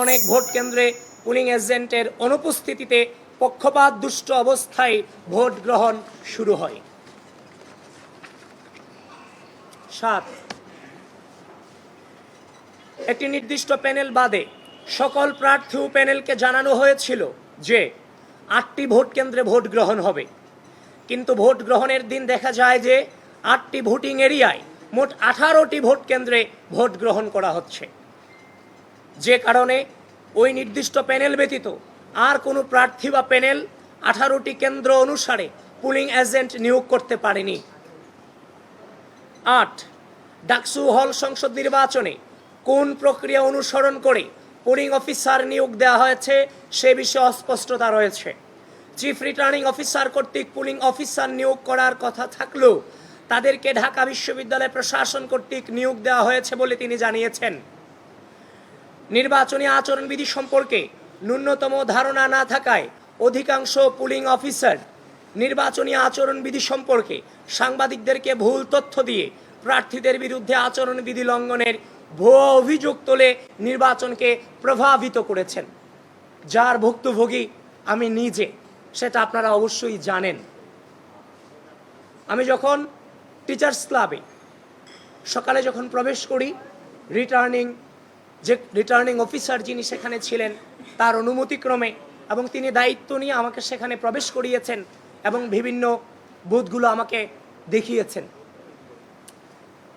অনেক ভোট কেন্দ্রে পুলিং এজেন্টের অনুপস্থিতিতে পক্ষপাত দুষ্ট অবস্থায় ভোট গ্রহণ শুরু হয়। 7, একটি নির্দিষ্ট প্যানেল বাদে সকল প্রার্থী ও প্যানেলকে জানানো হয়েছিল যে 8টি ভোট কেন্দ্রে ভোট গ্রহণ হবে, কিন্তু ভোট গ্রহণের দিন দেখা যায় যে 8টি ভোটিং এরিয়ায় মোট 18টি ভোট কেন্দ্রে ভোট গ্রহণ করা হচ্ছে, যে কারণে ওই নির্দিষ্ট প্যানেল ব্যতীত আর কোনো প্রার্থী বা প্যানেল 18টি কেন্দ্র অনুসারে পুলিং এজেন্ট নিয়োগ করতে পারেনি। 8, ডাকসু হল সংসদ নির্বাচনে কোন প্রক্রিয়া অনুসরণ করে পুলিং অফিসার নিয়োগ দেওয়া হয়েছে সে বিষয়ে অস্পষ্টতা রয়েছে। চিফ রিটার্নিং অফিসার কর্তৃক পুলিং অফিসার নিয়োগ করার কথা থাকলেও তাদেরকে ঢাকা বিশ্ববিদ্যালয় প্রশাসন কর্তৃক নিয়োগ দেওয়া হয়েছে বলে তিনি জানিয়েছেন। নির্বাচনী আচরণবিধি সম্পর্কে ন্যূনতম ধারণা না থাকায় অধিকাংশ পুলিং অফিসার নির্বাচনী আচরণবিধি সম্পর্কে সাংবাদিকদেরকে ভুল তথ্য দিয়ে প্রার্থীদের বিরুদ্ধে আচরণবিধি লঙ্ঘনের ভুয়া অভিযোগ তুলে নির্বাচনকে প্রভাবিত করেছেন, যার ভুক্তভোগী আমি নিজে, সেটা আপনারা অবশ্যই জানেন। আমি যখন টিচার্স ক্লাবে সকালে যখন প্রবেশ করি, রিটার্নিং অফিসার যিনি সেখানে ছিলেন তার অনুমতিক্রমে এবং তিনি দায়িত্ব নিয়ে আমাকে সেখানে প্রবেশ করিয়েছেন এবং বিভিন্ন বুথগুলো আমাকে দেখিয়েছেন।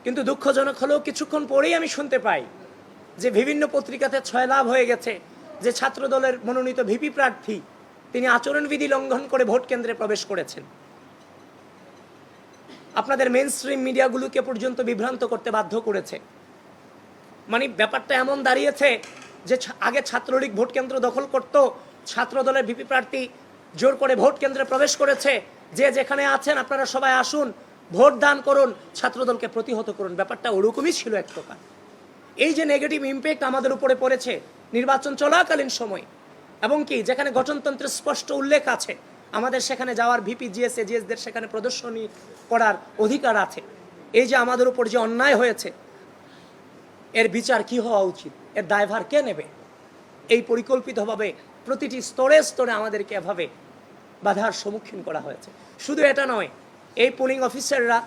কিন্তু দুঃখজনক হলেও কিছুক্ষণ পরেই আমি শুনতে পাই যে বিভিন্ন পত্রিকাতে ছয়লাভ হয়ে গেছে যে ছাত্রদলের মনোনীত ভিপি প্রার্থী তিনি আচরণবিধি লঙ্ঘন করে ভোট কেন্দ্রে প্রবেশ করেছেন। আপনাদের মেইন স্ট্রিম মিডিয়াগুলোকে পর্যন্ত বিভ্রান্ত করতে বাধ্য করেছে। মানে ব্যাপারটা এমন দাঁড়িয়েছে যে আগে ছাত্রলীগ ভোট কেন্দ্র দখল করত, ছাত্রদলের ভিপি প্রার্থী জোর করে ভোট কেন্দ্রে প্রবেশ করেছে, যে যেখানে আছেন আপনারা সবাই আসুন, ভোট দান করুন, ছাত্রদলকে প্রতিহত করুন। ব্যাপারটা ওরকমই ছিল এক প্রকার। এই যে নেগেটিভ ইম্প্যাক্ট আমাদের উপরে পড়েছে নির্বাচন চলাকালীন সময়, এবং কি যেখানে গঠনতন্ত্রের স্পষ্ট উল্লেখ আছে আমাদের সেখানে যাওয়ার ভিপি জিএস এজিএসদের সেখানে প্রদর্শনী করার অধিকার আছে, এই যে আমাদের উপর যে অন্যায় হয়েছে এর বিচার কি হওয়া উচিত, এর দায়ভার কে নেবে? এই পরিকল্পিতভাবে প্রতিটি স্তরে স্তরে আমাদেরকে এভাবে বাধার সম্মুখীন করা হয়েছে। শুধু এটা নয়, এই পুলিং অফিসাররা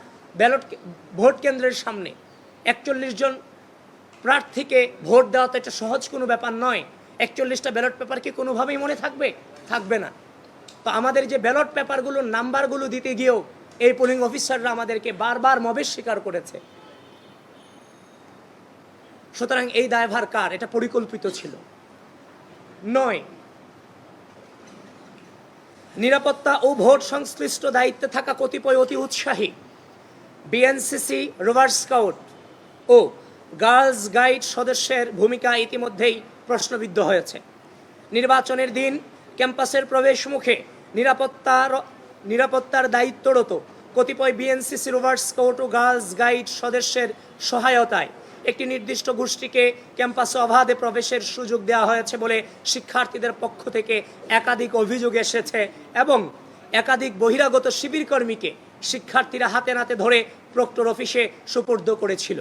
ভোট কেন্দ্রের সামনে 41 জন প্রার্থীকে ভোট দেওয়া তো এটা সহজ কোনো ব্যাপার নয়। 41টা ব্যালট পেপার কি কোনোভাবেই মনে থাকবে? থাকবে না। তো আমাদের যে ব্যালট পেপারগুলোর নাম্বারগুলো দিতে গিয়েও এই পুলিং অফিসাররা আমাদেরকে বারবার মবের স্বীকার করেছে। সুতরাং এই দায়ভার কার? এটা পরিকল্পিত ছিল। 9, নিরাপত্তা ও ভোট সংশ্লিষ্ট দায়িত্বে থাকা কতিপয় অতি উৎসাহী বিএনসিসি, রোভার স্কাউট ও গার্লস গাইড সদস্যের ভূমিকা ইতিমধ্যেই প্রশ্নবিদ্ধ হয়েছে। নির্বাচনের দিন ক্যাম্পাসের প্রবেশ মুখে নিরাপত্তার দায়িত্বরত কতিপয় বিএনসিসি, রোভার স্কাউট ও গার্লস গাইড সদস্যের সহায়তায় একটি নির্দিষ্ট গোষ্ঠীকে ক্যাম্পাসে অবাধে প্রবেশের সুযোগ দেওয়া হয়েছে বলে শিক্ষার্থীদের পক্ষ থেকে একাধিক অভিযোগ এসেছে এবং একাধিক বহিরাগত শিবির কর্মীকে শিক্ষার্থীরা হাতে নাতে ধরে প্রক্টর অফিসে সুপর্দ করেছিল।